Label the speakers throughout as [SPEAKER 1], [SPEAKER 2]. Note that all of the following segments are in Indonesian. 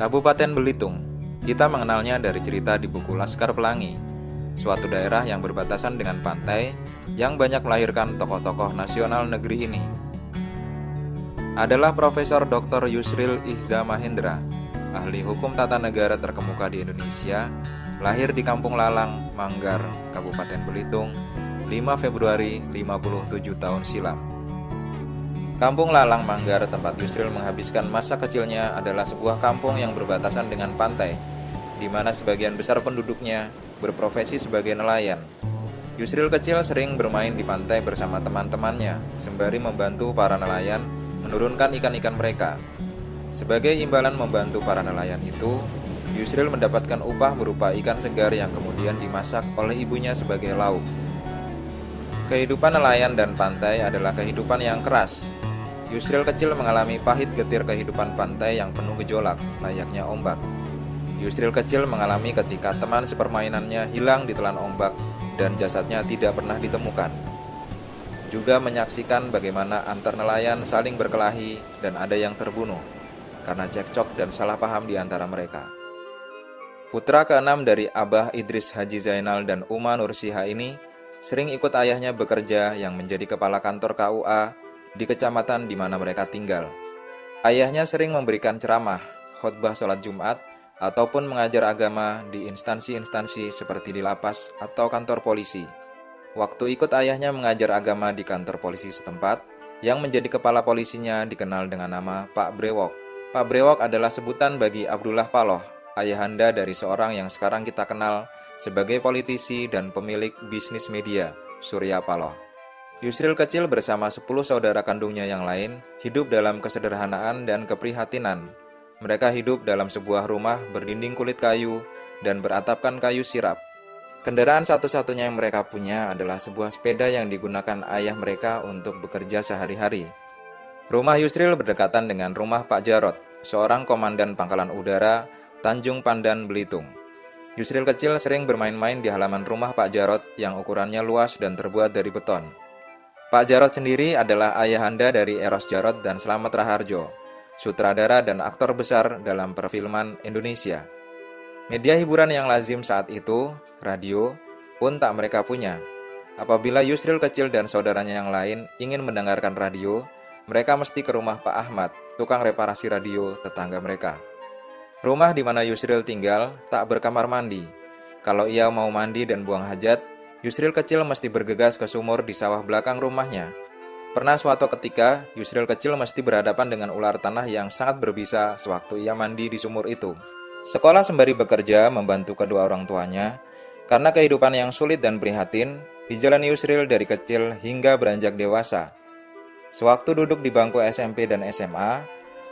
[SPEAKER 1] Kabupaten Belitung, kita mengenalnya dari cerita di buku Laskar Pelangi, suatu daerah yang berbatasan dengan pantai yang banyak melahirkan tokoh-tokoh nasional negeri ini. Adalah Profesor Dr. Yusril Ihza Mahendra, ahli hukum tata negara terkemuka di Indonesia, lahir di Kampung Lalang, Manggar, Kabupaten Belitung, 5 Februari 57 tahun silam. Kampung Lalang Manggar, tempat Yusril menghabiskan masa kecilnya, adalah sebuah kampung yang berbatasan dengan pantai, di mana sebagian besar penduduknya berprofesi sebagai nelayan. Yusril kecil sering bermain di pantai bersama teman-temannya, sembari membantu para nelayan menurunkan ikan-ikan mereka. Sebagai imbalan membantu para nelayan itu, Yusril mendapatkan upah berupa ikan segar yang kemudian dimasak oleh ibunya sebagai lauk. Kehidupan nelayan dan pantai adalah kehidupan yang keras. Yusril kecil mengalami pahit getir kehidupan pantai yang penuh gejolak, layaknya ombak. Yusril kecil mengalami ketika teman sepermainannya hilang ditelan ombak dan jasadnya tidak pernah ditemukan. Juga menyaksikan bagaimana antar nelayan saling berkelahi dan ada yang terbunuh karena cekcok dan salah paham di antara mereka. Putra keenam dari Abah Idris Haji Zainal dan Uma Nursiha ini sering ikut ayahnya bekerja yang menjadi kepala kantor KUA di kecamatan di mana mereka tinggal. Ayahnya sering memberikan ceramah, khotbah sholat Jumat, ataupun mengajar agama di instansi-instansi seperti di lapas atau kantor polisi. Waktu ikut ayahnya mengajar agama di kantor polisi setempat, yang menjadi kepala polisinya dikenal dengan nama Pak Brewok. Pak Brewok adalah sebutan bagi Abdullah Paloh, ayahanda dari seorang yang sekarang kita kenal sebagai politisi dan pemilik bisnis media, Surya Paloh. Yusril kecil bersama 10 saudara kandungnya yang lain hidup dalam kesederhanaan dan keprihatinan. Mereka hidup dalam sebuah rumah berdinding kulit kayu dan beratapkan kayu sirap. Kendaraan satu-satunya yang mereka punya adalah sebuah sepeda yang digunakan ayah mereka untuk bekerja sehari-hari. Rumah Yusril berdekatan dengan rumah Pak Jarot, seorang komandan Pangkalan Udara Tanjung Pandan, Belitung. Yusril kecil sering bermain-main di halaman rumah Pak Jarot yang ukurannya luas dan terbuat dari beton. Pak Jarot sendiri adalah ayahanda dari Eros Jarot dan Slamet Raharjo, sutradara dan aktor besar dalam perfilman Indonesia. Media hiburan yang lazim saat itu, radio, pun tak mereka punya. Apabila Yusril kecil dan saudaranya yang lain ingin mendengarkan radio, mereka mesti ke rumah Pak Ahmad, tukang reparasi radio tetangga mereka. Rumah di mana Yusril tinggal tak berkamar mandi. Kalau ia mau mandi dan buang hajat, Yusril kecil mesti bergegas ke sumur di sawah belakang rumahnya. Pernah suatu ketika, Yusril kecil mesti berhadapan dengan ular tanah yang sangat berbisa sewaktu ia mandi di sumur itu. Sekolah sembari bekerja membantu kedua orang tuanya. Karena kehidupan yang sulit dan prihatin, dijalani Yusril dari kecil hingga beranjak dewasa. Sewaktu duduk di bangku SMP dan SMA,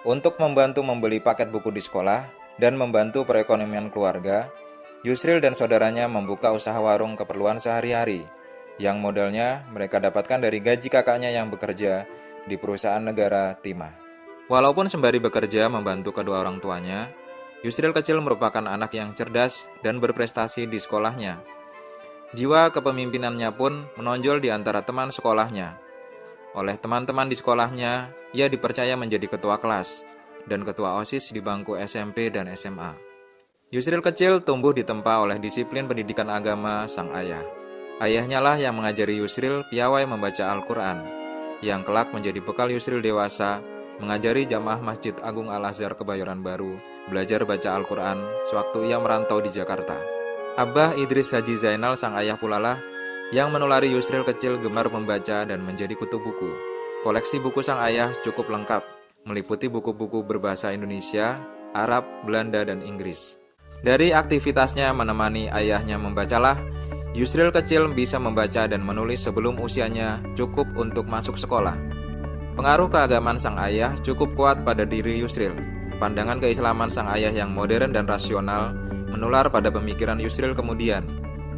[SPEAKER 1] untuk membantu membeli paket buku di sekolah dan membantu perekonomian keluarga, Yusril dan saudaranya membuka usaha warung keperluan sehari-hari, yang modalnya mereka dapatkan dari gaji kakaknya yang bekerja di perusahaan negara timah. Walaupun sembari bekerja membantu kedua orang tuanya, Yusril kecil merupakan anak yang cerdas dan berprestasi di sekolahnya. Jiwa kepemimpinannya pun menonjol di antara teman sekolahnya. Oleh teman-teman di sekolahnya, ia dipercaya menjadi ketua kelas dan ketua OSIS di bangku SMP dan SMA. Yusril kecil tumbuh ditempa oleh disiplin pendidikan agama sang ayah. Ayahnya lah yang mengajari Yusril piawai membaca Al-Quran, yang kelak menjadi bekal Yusril dewasa, mengajari jamaah Masjid Agung Al-Azhar Kebayoran Baru, belajar baca Al-Quran sewaktu ia merantau di Jakarta. Abah Idris Haji Zainal sang ayah pula lah yang menulari Yusril kecil gemar membaca dan menjadi kutu buku. Koleksi buku sang ayah cukup lengkap, meliputi buku-buku berbahasa Indonesia, Arab, Belanda, dan Inggris. Dari aktivitasnya menemani ayahnya membacalah, Yusril kecil bisa membaca dan menulis sebelum usianya cukup untuk masuk sekolah. Pengaruh keagamaan sang ayah cukup kuat pada diri Yusril. Pandangan keislaman sang ayah yang modern dan rasional menular pada pemikiran Yusril kemudian.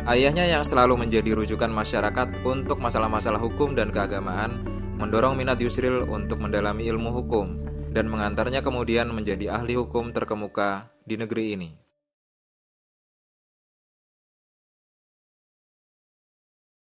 [SPEAKER 1] Ayahnya yang selalu menjadi rujukan masyarakat untuk masalah-masalah hukum dan keagamaan mendorong minat Yusril untuk mendalami ilmu hukum dan mengantarnya kemudian menjadi ahli hukum terkemuka di negeri ini.